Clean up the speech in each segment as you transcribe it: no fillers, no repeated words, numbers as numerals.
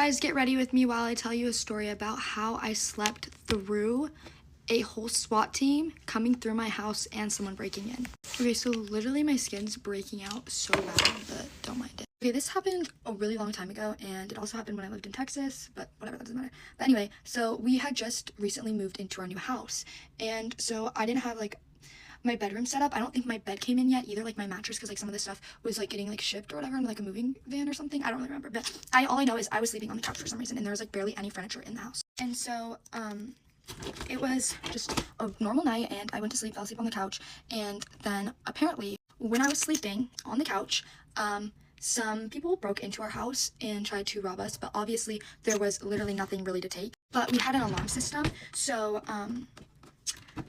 guys, get ready with me while I tell you a story about how I slept through a whole SWAT team coming through my house and someone breaking in. Okay, so literally my skin's breaking out so bad, but don't mind it. Okay, this happened a really long time ago, and it also happened when I lived in Texas, but whatever, that doesn't matter. But anyway, so we had just recently moved into our new house, and so I didn't have like my bedroom set up. I don't think my bed came in yet either, like my mattress, because like some of the stuff was like getting like shipped or whatever in like a moving van or something. I don't really remember, but all I know is I was sleeping on the couch for some reason, and there was like barely any furniture in the house. And so it was just a normal night, and I went to sleep, fell asleep on the couch, and then apparently when I was sleeping on the couch, some people broke into our house and tried to rob us, but obviously there was literally nothing really to take. But we had an alarm system, so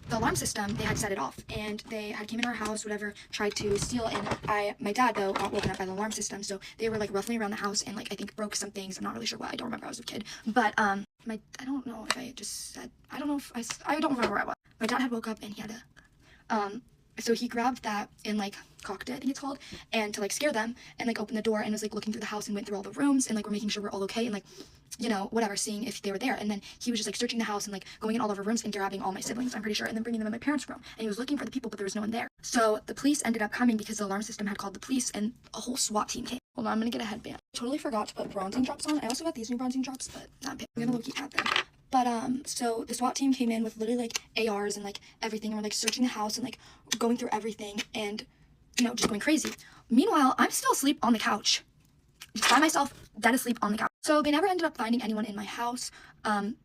the alarm system, they had set it off, and they had came in our house, whatever, tried to steal, and my dad, though, got woken up by the alarm system, so they were, like, ruffling around the house, and, like, I think broke some things. I'm not really sure what. I don't remember. I was a kid, but, I don't know if I just said, I don't remember where I was. My dad had woke up, and he had a, so he grabbed that and, like, cocked it, I think it's called, and to, like, scare them, and, like, opened the door, and was, like, looking through the house, and went through all the rooms, and, like, we're making sure we're all okay, and, like, you know, whatever, seeing if they were there. And then he was just like searching the house and like going in all of our rooms and grabbing all my siblings, I'm pretty sure, and then bringing them in my parents' room. And he was looking for the people, but there was no one there. So the police ended up coming because the alarm system had called the police, and a whole SWAT team came. Hold on, I'm gonna get a headband. Totally forgot to put bronzing drops on. I also got these new bronzing drops, but I'm gonna look at them. But so the SWAT team came in with literally like ARs and like everything, and we're like searching the house and like going through everything and, you know, just going crazy. Meanwhile, I'm still asleep on the couch, just by myself, dead asleep on the couch. So they never ended up finding anyone in my house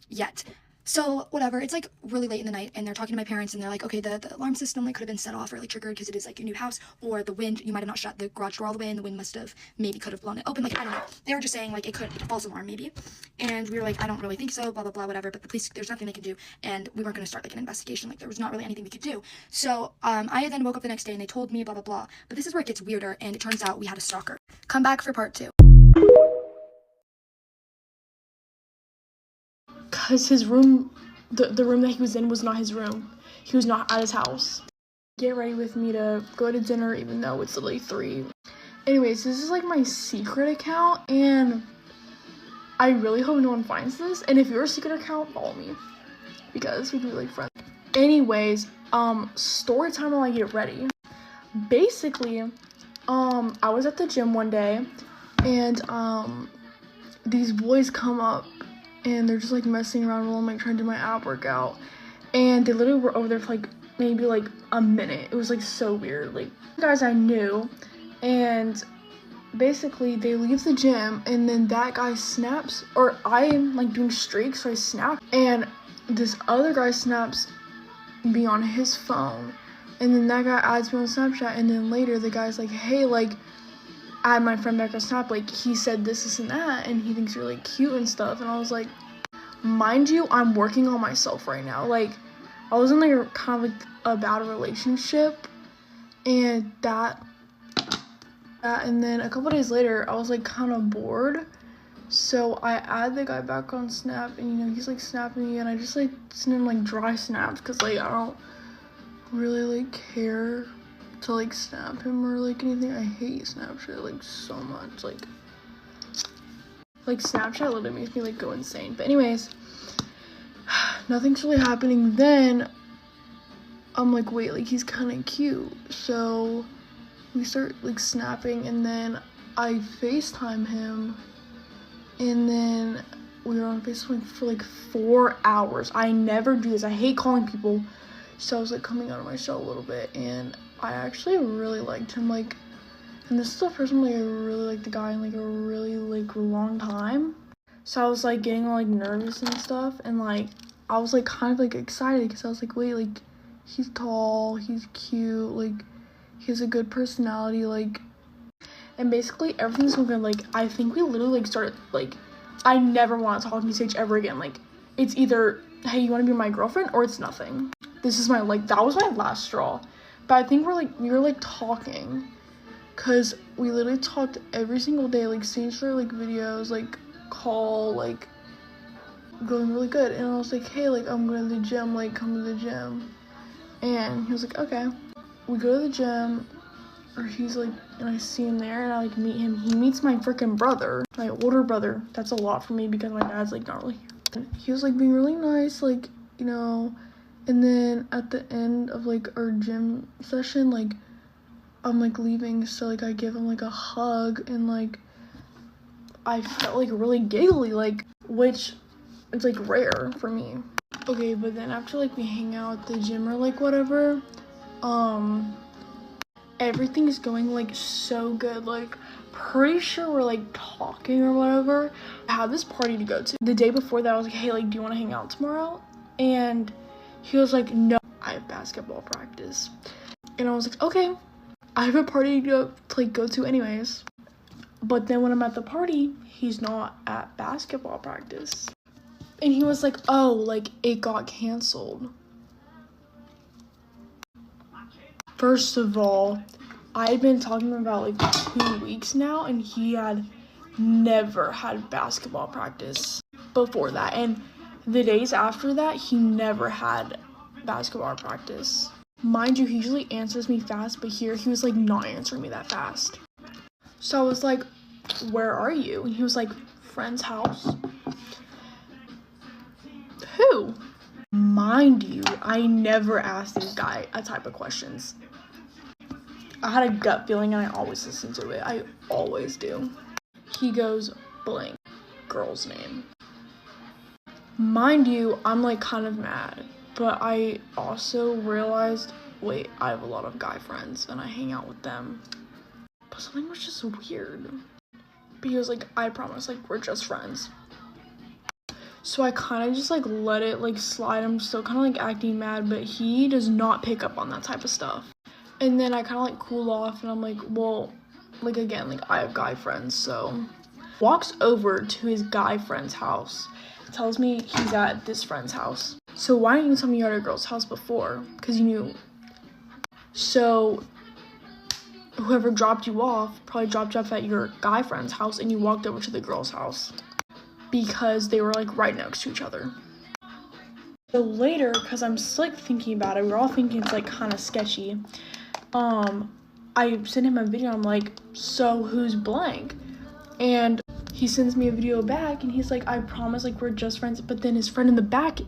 yet. So whatever, it's like really late in the night, and they're talking to my parents, and they're like, okay, the alarm system like could have been set off or like triggered because it is like your new house, or the wind, you might have not shut the garage door all the way, and the wind must have could have blown it open. Like, I don't know. They were just saying like it could, false alarm maybe. And we were like, I don't really think so, blah blah blah, whatever. But the police, there's nothing they could do, and we weren't going to start like an investigation. Like, there was not really anything we could do. So I then woke up the next day, and they told me blah blah blah. But this is where it gets weirder, and it turns out we had a stalker. Come back for part 2. Because his room, the room that he was in was not his room. He was not at his house. Get ready with me to go to dinner, even though it's literally 3. Anyways, this is like my secret account, and I really hope no one finds this. And if you're a secret account, follow me, because we'd be like friends. Anyways, story time while I get ready. Basically, I was at the gym one day, and these boys come up, and they're just like messing around while I'm like trying to do my ab workout, and they literally were over there for like maybe like a minute. It was like so weird. Like, guys I knew, and basically they leave the gym, and then that guy snaps, or I'm like doing streaks, so I snap, and this other guy snaps me on his phone, and then that guy adds me on Snapchat, and then later the guy's like, hey, like, add my friend back on Snap, like, he said this and that, and he thinks you're like cute and stuff. And I was like, mind you, I'm working on myself right now. Like, I was in like a kind of like a bad relationship, and that and then a couple days later I was like kind of bored, so I add the guy back on Snap, and you know, he's like snapping me, and I just like send him like dry snaps, because like I don't really like care to like snap him or like anything. I hate Snapchat like so much. Like Snapchat literally makes me like go insane. But anyways, nothing's really happening. Then I'm like, wait, like he's kind of cute, so we start like snapping, and then I FaceTime him, and then we were on FaceTime for like 4 hours. I never do this. I hate calling people. So I was like coming out of my shell a little bit, and I actually really liked him. Like, and this is the first time like I really liked the guy in like a really like long time. So I was like getting all like nervous and stuff, and like I was like kind of like excited, because I was like, wait, like he's tall, he's cute, like he has a good personality, like, and basically everything's so good. Like, I think we literally like started like, I never want to talk to Sage ever again. Like, it's either, hey, you want to be my girlfriend, or it's nothing. This is my, like, that was my last straw. But I think we were like talking, because we literally talked every single day, like Sage for like videos, like call, like going really good. And I was like, hey, like I'm going to the gym, like come to the gym. And he was like, okay. We go to the gym, or he's like, and I see him there, and I like meet him. He meets my freaking brother, my older brother. That's a lot for me because my dad's like not really here. And he was like being really nice, like, you know. And then at the end of like our gym session, like I'm like leaving, so like I give him like a hug, and like I felt like really giggly, like, which it's like rare for me. Okay, but then after like we hang out at the gym or like whatever, everything is going like so good. Like pretty sure we're like talking or whatever. I have this party to go to. The day before that I was like, hey, like do you want to hang out tomorrow? And he was like, no, I have basketball practice. And I was like, okay, I have a party to like go to anyways. But then when I'm at the party, he's not at basketball practice. And he was like, oh, like it got canceled. First of all, I've been talking about like 2 weeks now, and he had never had basketball practice before that. And the days after that, he never had basketball practice. Mind you, he usually answers me fast, but here he was like not answering me that fast. So I was like, where are you? And he was like, friend's house. Who? Mind you, I never asked this guy a type of questions. I had a gut feeling and I always listen to it. I always do. He goes, blank, girl's name. Mind you, I'm like kind of mad, but I also realized, wait, I have a lot of guy friends and I hang out with them. But something was just weird. But he was like, I promise, like we're just friends. So I kind of just like let it like slide. I'm still kind of like acting mad, but he does not pick up on that type of stuff. And then I kind of like cool off and I'm like, well, like again, like I have guy friends, so. Walks over to his guy friend's house, tells me he's at this friend's house. So why didn't you tell me you were at a girl's house before? Because you knew. So whoever dropped you off probably dropped you off at your guy friend's house and you walked over to the girl's house because they were like right next to each other. So later, because I'm still like thinking about it, we're all thinking it's like kind of sketchy. I sent him a video. I'm like, so who's blank? And he sends me a video back and he's like, I promise, like we're just friends. But then his friend in the back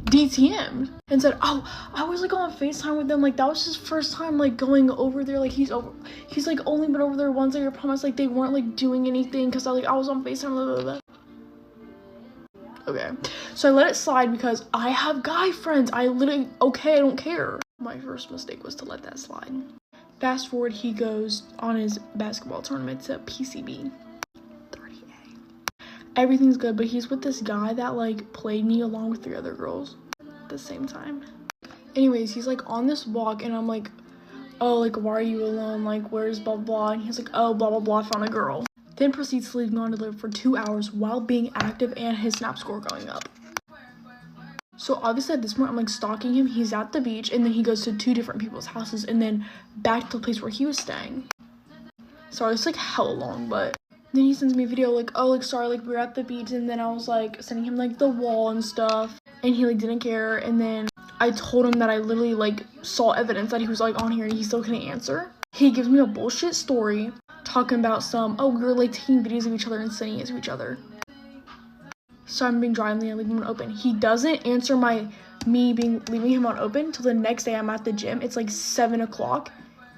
DTM'd and said, oh, I was like on FaceTime with them, like that was his first time like going over there, like he's like only been over there once. I promise, like they weren't like doing anything because I was on FaceTime, blah, blah, blah. Okay, so I let it slide because I have guy friends. I literally, okay, I don't care. My first mistake was to let that slide. Fast forward, he goes on his basketball tournament to PCB 30A. Everything's good, but he's with this guy that like played me along with 3 other girls at the same time. Anyways, he's like on this walk and I'm like, oh, like why are you alone, like where's blah blah? And he's like, oh, blah blah blah, I found a girl. Then proceeds to leave me on to live for 2 hours while being active and his snap score going up. So obviously at this point I'm like stalking him. He's at the beach and then he goes to 2 different people's houses and then back to the place where he was staying. So it's like hella long, but then he sends me a video like, oh, like sorry, like we were at the beach, and then I was like sending him like the wall and stuff and he like didn't care. And then I told him that I literally like saw evidence that he was like on here and he still couldn't answer. He gives me a bullshit story talking about oh, we were like taking videos of each other and sending it to each other. So I'm being dry and leaving him on open. He doesn't answer leaving him on open till the next day I'm at the gym. It's like 7 o'clock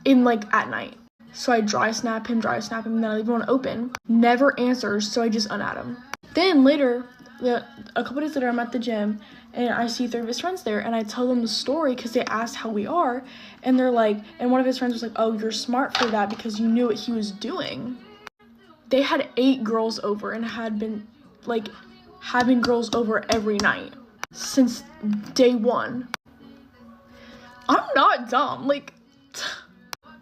at night. So I dry snap him, and then I leave him on open. Never answers, so I just unadd him. Then later, a couple days later, I'm at the gym and I see 3 of his friends there and I tell them the story because they asked how we are, and they're like, and one of his friends was like, oh, you're smart for that because you knew what he was doing. They had 8 girls over and had been like having girls over every night since day 1. I'm not dumb, like,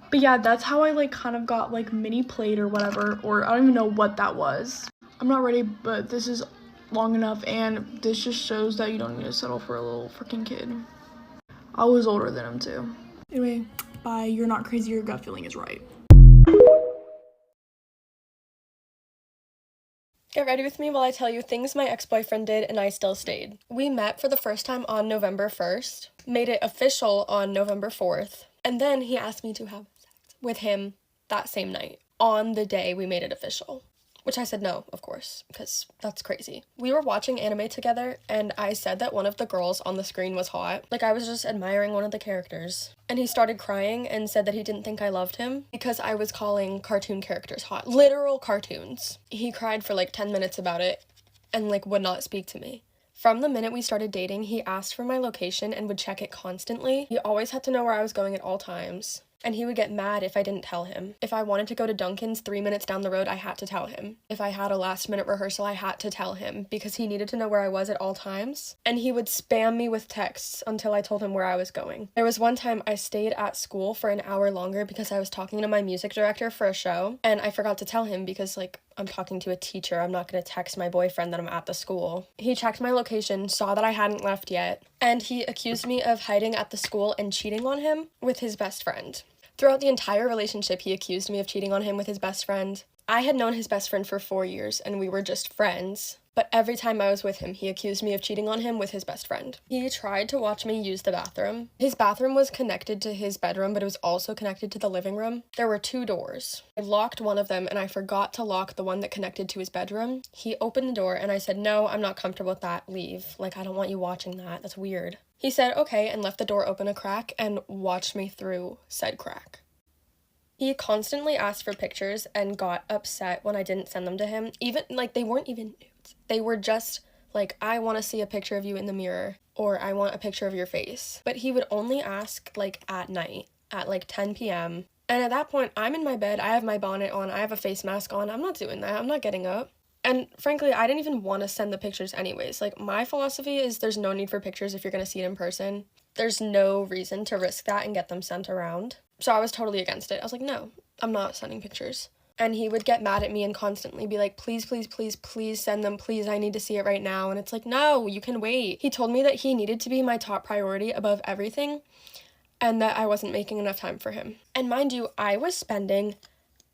but yeah, that's how I like kind of got like mini played or whatever, or I don't even know what that was. I'm not ready, but this is long enough, and this just shows that you don't need to settle for a little freaking kid. I was older than him too. Anyway, bye. You're not crazy, your gut feeling is right. Get ready with me while I tell you things my ex-boyfriend did and I still stayed. We met for the first time on November 1st, made it official on November 4th, and then he asked me to have sex. with him that same night, on the day we made it official. Which I said no, of course, because that's crazy. We were watching anime together, and I said that one of the girls on the screen was hot. Like, I was just admiring one of the characters. And he started crying and said that he didn't think I loved him because I was calling cartoon characters hot. Literal cartoons. He cried for like 10 minutes about it and like would not speak to me. From the minute we started dating, he asked for my location and would check it constantly. He always had to know where I was going at all times. And he would get mad if I didn't tell him. If I wanted to go to Dunkin's 3 minutes down the road, I had to tell him. If I had a last-minute rehearsal, I had to tell him because he needed to know where I was at all times. And he would spam me with texts until I told him where I was going. There was one time I stayed at school for an hour longer because I was talking to my music director for a show, and I forgot to tell him because, like, I'm talking to a teacher. I'm not going to text my boyfriend that I'm at the school. He checked my location, saw that I hadn't left yet, and he accused me of hiding at the school and cheating on him with his best friend. Throughout the entire relationship, he accused me of cheating on him with his best friend. I had known his best friend for 4 years, and we were just friends. But every time I was with him, he accused me of cheating on him with his best friend. He tried to watch me use the bathroom. His bathroom was connected to his bedroom, but it was also connected to the living room. There were 2 doors. I locked one of them, and I forgot to lock the one that connected to his bedroom. He opened the door, and I said, "No, I'm not comfortable with that. Leave. Like, I don't want you watching that. That's weird." He said, "Okay," and left the door open a crack and watched me through said crack. He constantly asked for pictures and got upset when I didn't send them to him. Even, like, they weren't even nudes. They were just, like, "I want to see a picture of you in the mirror," or "I want a picture of your face." But he would only ask, like, at night, at, like, 10 p.m. And at that point, I'm in my bed, I have my bonnet on, I have a face mask on. I'm not doing that. I'm not getting up. And frankly, I didn't even want to send the pictures anyways. Like, my philosophy is there's no need for pictures if you're going to see it in person. There's no reason to risk that and get them sent around. So I was totally against it. I was like, no, I'm not sending pictures. And he would get mad at me and constantly be like, "Please, please, please, please send them. Please, I need to see it right now." And it's like, no, you can wait. He told me that he needed to be my top priority above everything and that I wasn't making enough time for him. And mind you, I was spending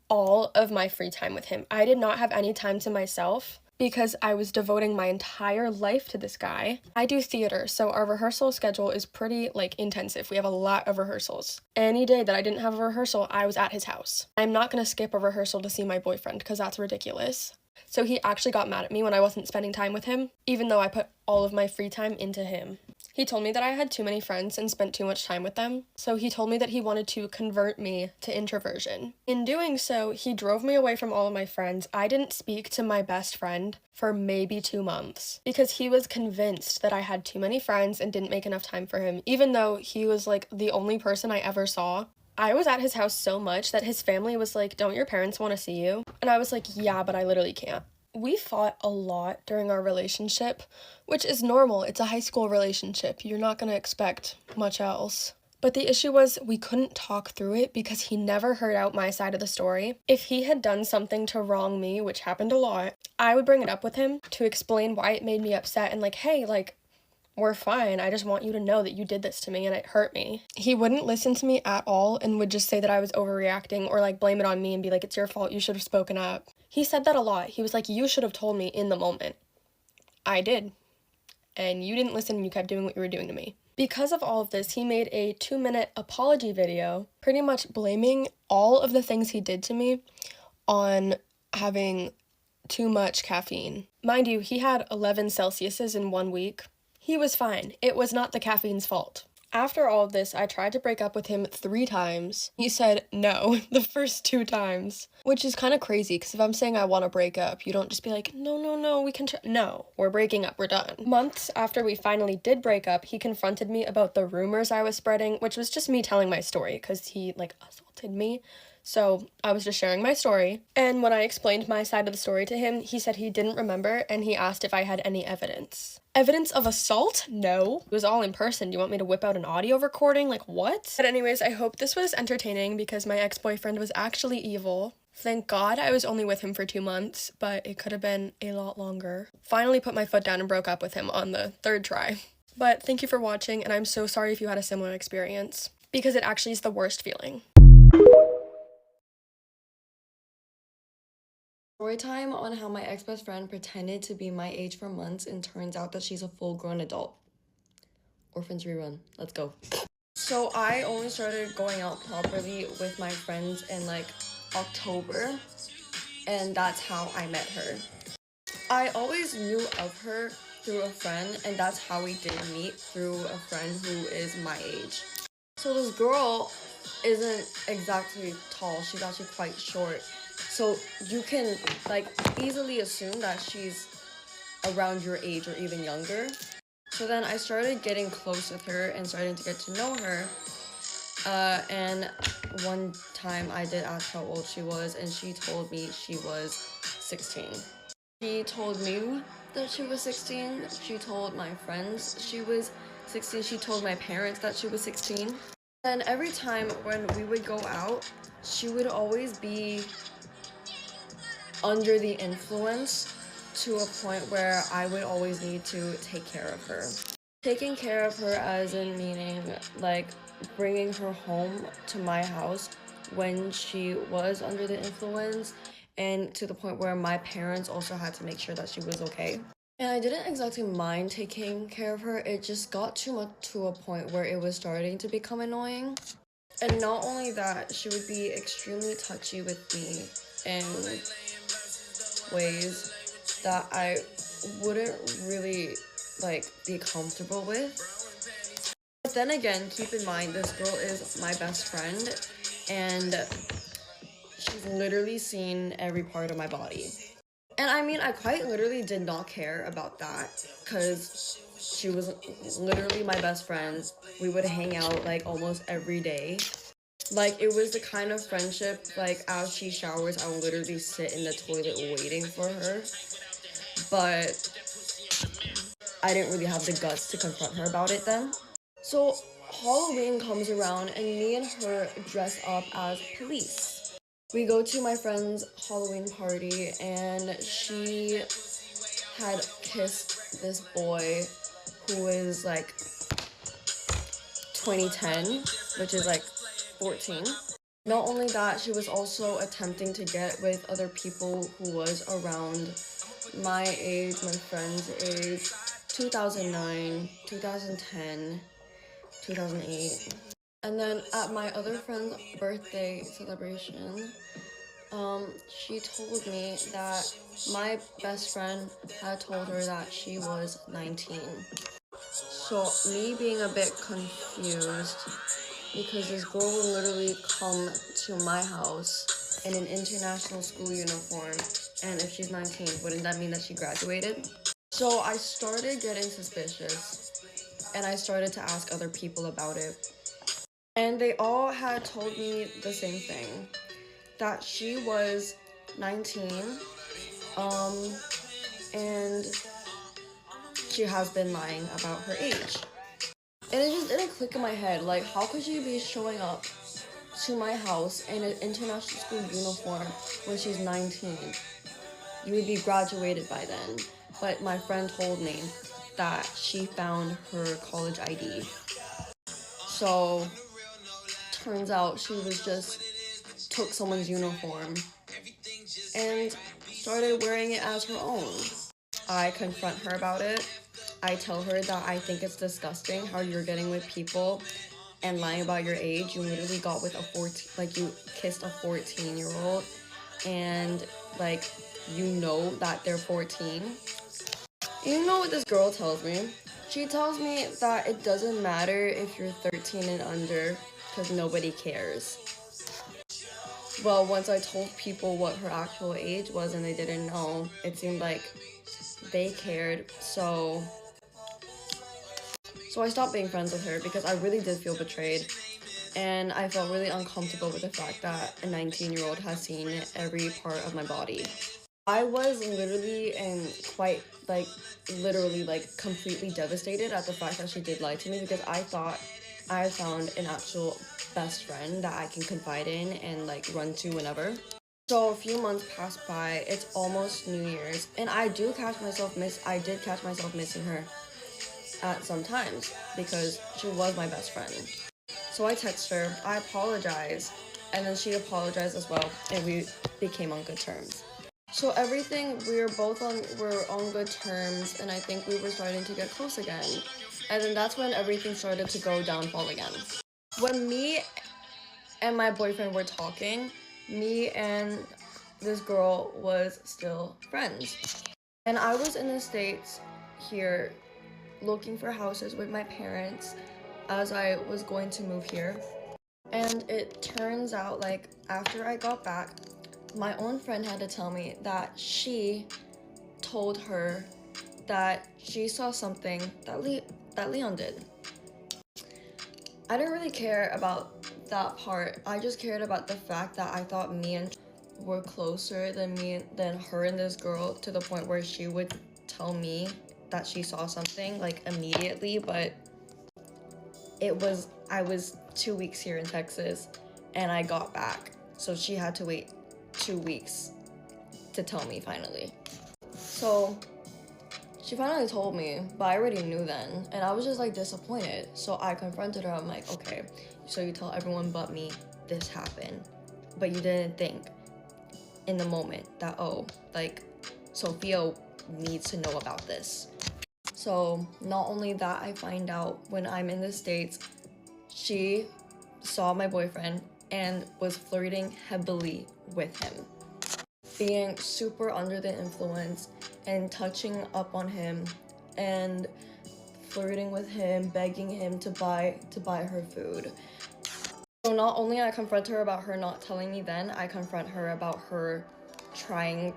all of my free time with him. I did not have any time to myself because I was devoting my entire life to this guy. I do theater, so our rehearsal schedule is pretty, like, intensive. We have a lot of rehearsals. Any day that I didn't have a rehearsal, I was at his house. I'm not gonna skip a rehearsal to see my boyfriend because that's ridiculous. So he actually got mad at me when I wasn't spending time with him, even though I put all of my free time into him. He told me that I had too many friends and spent too much time with them, so he told me that he wanted to convert me to introversion. In doing so, he drove me away from all of my friends. I didn't speak to my best friend for maybe 2 months because he was convinced that I had too many friends and didn't make enough time for him, even though he was, like, the only person I ever saw. I was at his house so much that his family was like, "Don't your parents want to see you?" And I was like, "Yeah, but I literally can't." We fought a lot during our relationship, which is normal. It's a high school relationship. You're not going to expect much else. But the issue was we couldn't talk through it because he never heard out my side of the story. If he had done something to wrong me, which happened a lot, I would bring it up with him to explain why it made me upset and, like, "Hey, like, we're fine. I just want you to know that you did this to me and it hurt me." He wouldn't listen to me at all and would just say that I was overreacting or, like, blame it on me and be like, "It's your fault. You should have spoken up." He said that a lot. He was like, "You should have told me in the moment." I did. And you didn't listen and you kept doing what you were doing to me. Because of all of this, he made a 2-minute apology video, pretty much blaming all of the things he did to me on having too much caffeine. Mind you, he had 11 Celsiuses in 1 week. He was fine. It was not the caffeine's fault. After all of this, I tried to break up with him 3 times. He said no the first 2 times, which is kind of crazy because if I'm saying I want to break up, you don't just be like, no, we can no, we're breaking up, we're done. Months after we finally did break up, he confronted me about the rumors I was spreading, which was just me telling my story because he, like, assaulted me. So I was just sharing my story, and when I explained my side of the story to him, he said he didn't remember, and he asked if I had any evidence. Evidence of assault? No. It was all in person. Do you want me to whip out an audio recording? Like, what? But anyways, I hope this was entertaining because my ex-boyfriend was actually evil. Thank God I was only with him for 2 months, but it could have been a lot longer. Finally put my foot down and broke up with him on the 3rd try. But thank you for watching, and I'm so sorry if you had a similar experience, because it actually is the worst feeling. Story time on how my ex-best friend pretended to be my age for months and turns out that she's a full-grown adult. Orphans rerun. Let's go. So I only started going out properly with my friends in like October, and that's how I met her. I always knew of her through a friend, and that's how we did meet, through a friend who is my age. So this girl isn't exactly tall, she's actually quite short. So you can like easily assume that she's around your age or even younger. So then I started getting close with her and starting to get to know her. And one time I did ask how old she was, and she told me she was 16. She told me that she was 16. She told my friends she was 16. She told my parents that she was 16. And every time when we would go out, she would always be under the influence to a point where I would always need to take care of her. Taking care of her as in meaning like bringing her home to my house when she was under the influence, and to the point where my parents also had to make sure that she was okay. And I didn't exactly mind taking care of her, it just got too much to a point where it was starting to become annoying. And not only that, she would be extremely touchy with me in ways that I wouldn't really like be comfortable with. But then again, keep in mind this girl is my best friend, and she's literally seen every part of my body. And I mean, I quite literally did not care about that, because she was literally my best friend. We would hang out like almost every day. Like, it was the kind of friendship, like, as she showers, I would literally sit in the toilet waiting for her. But I didn't really have the guts to confront her about it then. So Halloween comes around, and me and her dress up as police. We go to my friend's Halloween party, and she had kissed this boy who is like 2010, which is like 14. Not only that, she was also attempting to get with other people who was around my age, my friend's age, 2009, 2010, 2008. And then at my other friend's birthday celebration, she told me that my best friend had told her that she was 19. So me being a bit confused, because this girl will literally come to my house in an international school uniform, and if she's 19, wouldn't that mean that she graduated? So I started getting suspicious, and I started to ask other people about it. And they all had told me the same thing, that she was 19, and she has been lying about her age. And it just didn't click in my head, like, how could she be showing up to my house in an international school uniform when she's 19? You would be graduated by then. But my friend told me that she found her college ID. So, turns out she was just took someone's uniform and started wearing it as her own. I confront her about it. I tell her that I think it's disgusting how you're getting with people and lying about your age. You literally got with a 14, like you kissed a 14-year-old, and like you know that they're 14. You know what this girl tells me? She tells me that it doesn't matter if you're 13 and under, because nobody cares. Well, once I told people what her actual age was and they didn't know, it seemed like they cared. So I stopped being friends with her, because I really did feel betrayed. And I felt really uncomfortable with the fact that a 19-year-old has seen every part of my body. I was literally and quite, like, literally, like, completely devastated at the fact that she did lie to me, because I thought I found an actual best friend that I can confide in and, like, run to whenever. So a few months passed by, it's almost New Year's, and I did catch myself missing her at some times, because she was my best friend. So I text her, I apologize, and then she apologized as well, and we became on good terms. So everything, we're on good terms, and I think we were starting to get close again. And then that's when everything started to go downfall again. When me and my boyfriend were talking, me and this girl was still friends. And I was in the States here looking for houses with my parents as I was going to move here. And it turns out, like, after I got back, my own friend had to tell me that she told her that she saw something that Leon did. I didn't really care about that part. I just cared about the fact that I thought me and were closer than her and this girl, to the point where she would tell me that she saw something like immediately, but I was 2 weeks here in Texas and I got back, so she had to wait 2 weeks to tell me finally. So she finally told me, but I already knew then, and I was just like disappointed. So I confronted her. I'm like, okay, so you tell everyone but me this happened, but you didn't think in the moment that, oh, like, Sophia needs to know about this. So not only that, I find out when I'm in the States, she saw my boyfriend and was flirting heavily with him, being super under the influence and touching up on him and flirting with him, begging him to buy her food. So not only I confront her about her not telling me then, I confront her about her trying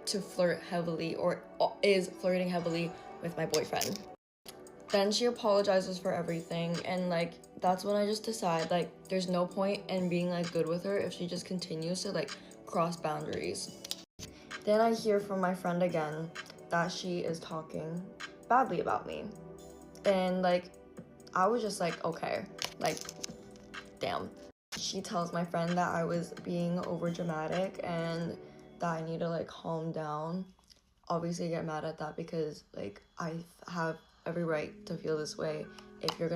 to flirt heavily, or is flirting heavily with my boyfriend. Then she apologizes for everything, and like that's when I just decide like there's no point in being like good with her if she just continues to like cross boundaries. Then I hear from my friend again that she is talking badly about me, and like I was just like, okay, like damn. She tells my friend that I was being over dramatic and that I need to like calm down. Obviously I get mad at that because like I have every right to feel this way. If you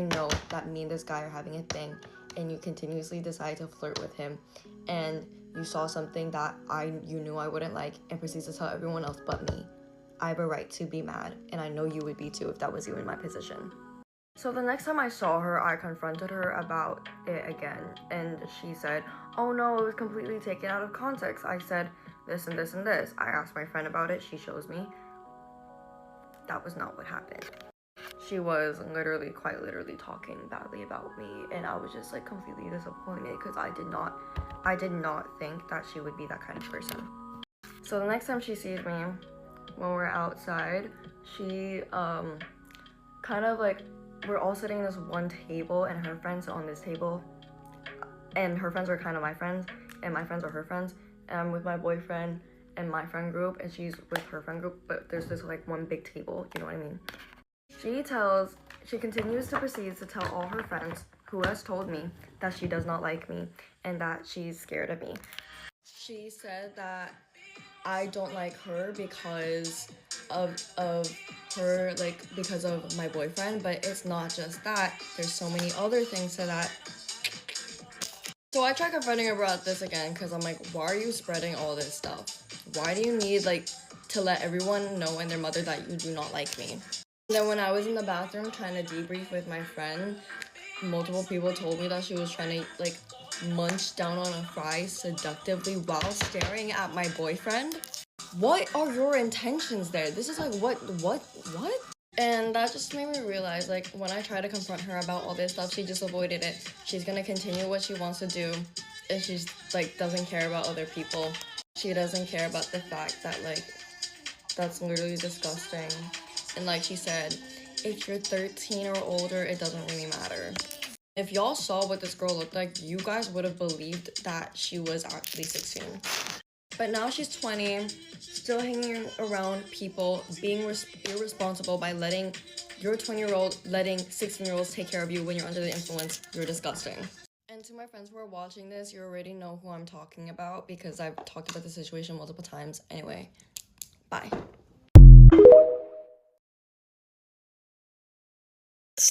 know that me and this guy are having a thing and you continuously decide to flirt with him and you saw something that you knew I wouldn't like and proceeds to tell everyone else but me, I have a right to be mad, and I know you would be too if that was you in my position. So the next time I saw her, I confronted her about it again, and she said, oh no, it was completely taken out of context. I said this and this and this. I asked my friend about it, she shows me. That was not what happened. She was quite literally talking badly about me, and I was just like completely disappointed because I did not think that she would be that kind of person. So the next time she sees me, when we're outside, she kind of like, we're all sitting at this one table and her friends are on this table, and her friends are kind of my friends and my friends are her friends, and I'm with my boyfriend and my friend group and she's with her friend group, but there's this like one big table, you know what I mean? She continues to proceed to tell all her friends who has told me that she does not like me and that she's scared of me. She said that I don't like her because of her, like because of my boyfriend, but it's not just that. There's so many other things to that. So I tried confronting her about this again because I'm like, why are you spreading all this stuff? Why do you need like to let everyone know and their mother that you do not like me? And then when I was in the bathroom trying to debrief with my friend, multiple people told me that she was trying to like munch down on a fry seductively while staring at my boyfriend. What are your intentions there? This is like what? And that just made me realize, like, when I try to confront her about all this stuff, she just avoided it. She's gonna continue what she wants to do, and she's like doesn't care about other people. She doesn't care about the fact that like that's literally disgusting. And like she said, if you're 13 or older, it doesn't really matter. If y'all saw what this girl looked like, you guys would have believed that she was actually 16. But now she's 20, still hanging around people, being irresponsible by letting your 20-year-old letting 16-year-olds take care of you when you're under the influence. You're disgusting. And to my friends who are watching this, you already know who I'm talking about because I've talked about the situation multiple times. Anyway, bye.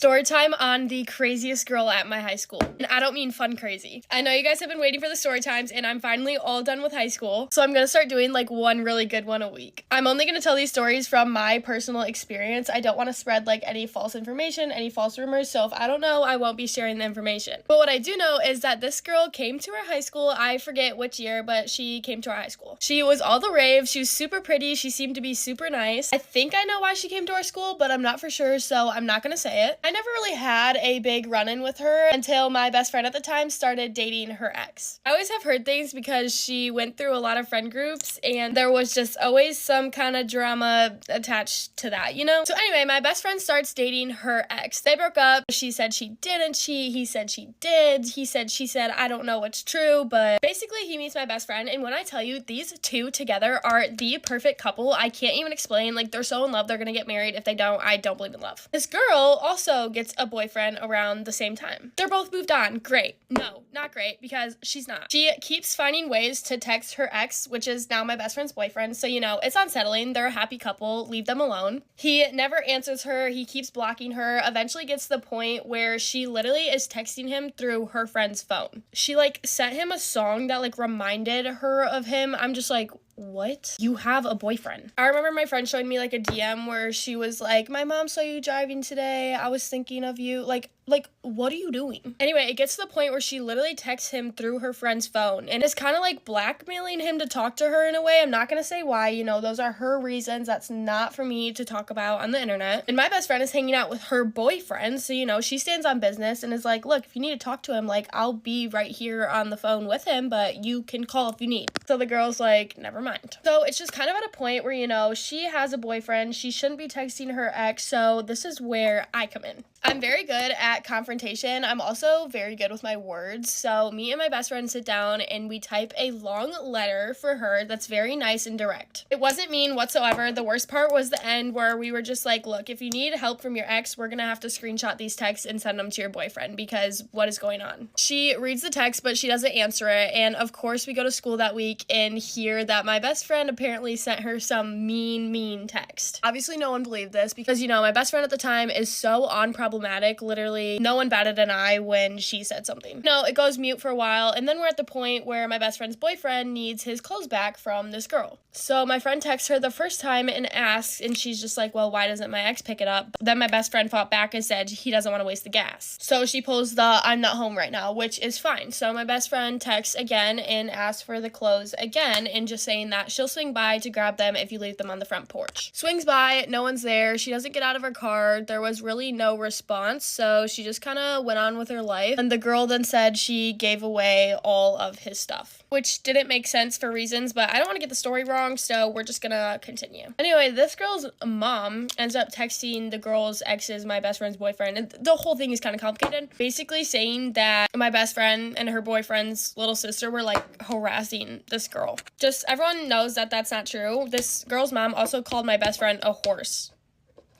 Story time on the craziest girl at my high school. And I don't mean fun crazy. I know you guys have been waiting for the story times, and I'm finally all done with high school. So I'm gonna start doing like one really good one a week. I'm only gonna tell these stories from my personal experience. I don't want to spread like any false information, any false rumors. So if I don't know, I won't be sharing the information. But what I do know is that this girl came to our high school. I forget which year, but she came to our high school. She was all the rave. She was super pretty. She seemed to be super nice. I think I know why she came to our school, but I'm not for sure, so I'm not gonna say it. I never really had a big run-in with her until my best friend at the time started dating her ex. I always have heard things because she went through a lot of friend groups, and there was just always some kind of drama attached to that, you know? So anyway, my best friend starts dating her ex. They broke up. She said she didn't cheat. He said she did. She said, I don't know what's true, but basically he meets my best friend, and when I tell you, these two together are the perfect couple. I can't even explain. Like, they're so in love. They're gonna get married. If they don't, I don't believe in love. This girl also gets a boyfriend around the same time. They're both moved on. Great. No, not great, because she's not. She keeps finding ways to text her ex, which is now my best friend's boyfriend, so you know, it's unsettling. They're a happy couple. Leave them alone. He never answers her. He keeps blocking her. Eventually gets to the point where she literally is texting him through her friend's phone. She like sent him a song that like reminded her of him. I'm just like, what? You have a boyfriend. I remember my friend showing me like a DM where she was like, my mom saw you driving today. I was thinking of you. Like, what are you doing? Anyway, it gets to the point where she literally texts him through her friend's phone and is kind of like blackmailing him to talk to her in a way. I'm not going to say why, you know, those are her reasons. That's not for me to talk about on the internet. And my best friend is hanging out with her boyfriend. So, you know, she stands on business and is like, look, if you need to talk to him, like, I'll be right here on the phone with him, but you can call if you need. So the girl's like, never mind. So it's just kind of at a point where, you know, she has a boyfriend. She shouldn't be texting her ex. So this is where I come in. I'm very good at confrontation. I'm also very good with my words. So me and my best friend sit down and we type a long letter for her that's very nice and direct. It wasn't mean whatsoever. The worst part was the end where we were just like, look, if you need help from your ex, we're gonna have to screenshot these texts and send them to your boyfriend because what is going on? She reads the text, but she doesn't answer it. And of course we go to school that week and hear that my best friend apparently sent her some mean text. Obviously no one believed this because, you know, my best friend at the time is so unproblematic. Literally, no one batted an eye when she said something. No, it goes mute for a while, and then we're at the point where my best friend's boyfriend needs his clothes back from this girl. So my friend texts her the first time and asks, and she's just like, well, why doesn't my ex pick it up? Then my best friend fought back and said he doesn't want to waste the gas. So she pulls the I'm not home right now, which is fine. So my best friend texts again and asks for the clothes again, and just saying that she'll swing by to grab them if you leave them on the front porch. Swings by, no one's there. She doesn't get out of her car. There was really no response, so she just kind of went on with her life. And the girl then said she gave away all of his stuff, which didn't make sense for reasons, but I don't want to get the story wrong, so we're just gonna continue. Anyway, this girl's mom ends up texting the girl's ex's, my best friend's boyfriend, and the whole thing is kind of complicated, basically saying that my best friend and her boyfriend's little sister were like harassing this girl. Just everyone knows that that's not true. This girl's mom also called my best friend a horse.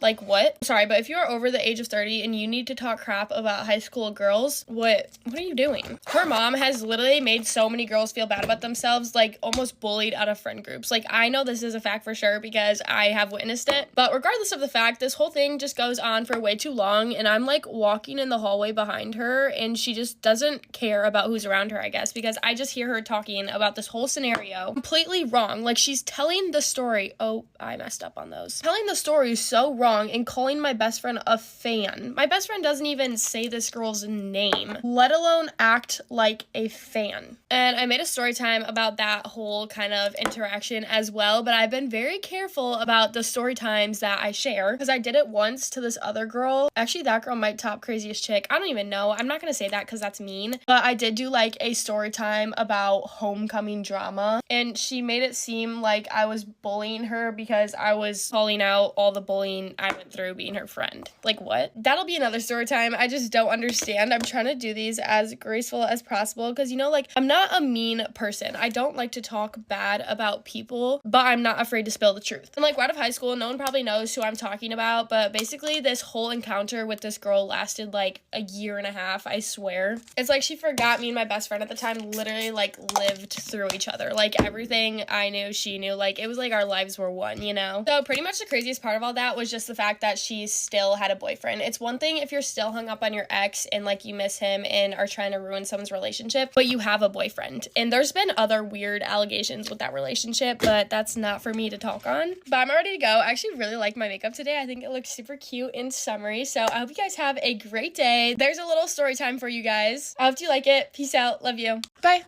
Like, what? Sorry, but if you are over the age of 30 and you need to talk crap about high school girls, what are you doing? Her mom has literally made so many girls feel bad about themselves, like almost bullied out of friend groups. Like, I know this is a fact for sure because I have witnessed it. But regardless of the fact, this whole thing just goes on for way too long, and I'm like walking in the hallway behind her and she just doesn't care about who's around her, I guess, because I just hear her talking about this whole scenario completely wrong. Like, she's telling the story. Oh, I messed up on those. Telling the story so wrong and calling my best friend a fan. My best friend doesn't even say this girl's name, let alone act like a fan. And I made a story time about that whole kind of interaction as well, but I've been very careful about the story times that I share because I did it once to this other girl. Actually, that girl might top craziest chick. I don't even know. I'm not gonna say that because that's mean, but I did do like a story time about homecoming drama, and she made it seem like I was bullying her because I was calling out all the bullying I went through being her friend. Like, what? That'll be another story time. I just don't understand. I'm trying to do these as graceful as possible because, you know, like, I'm not a mean person. I don't like to talk bad about people, but I'm not afraid to spill the truth. And like, right out of high school, no one probably knows who I'm talking about, but basically this whole encounter with this girl lasted like a year and a half, I swear. It's like she forgot me and my best friend at the time literally like lived through each other. Like, everything I knew, she knew. Like, it was like our lives were one, you know? So pretty much the craziest part of all that was just just the fact that she still had a boyfriend. It's one thing if you're still hung up on your ex and like you miss him and are trying to ruin someone's relationship, but you have a boyfriend. And there's been other weird allegations with that relationship, but that's not for me to talk on. But I'm ready to go. I actually really like my makeup today. I think it looks super cute and summery. So I hope you guys have a great day. There's a little story time for you guys. I hope you like it. Peace out. Love you. Bye.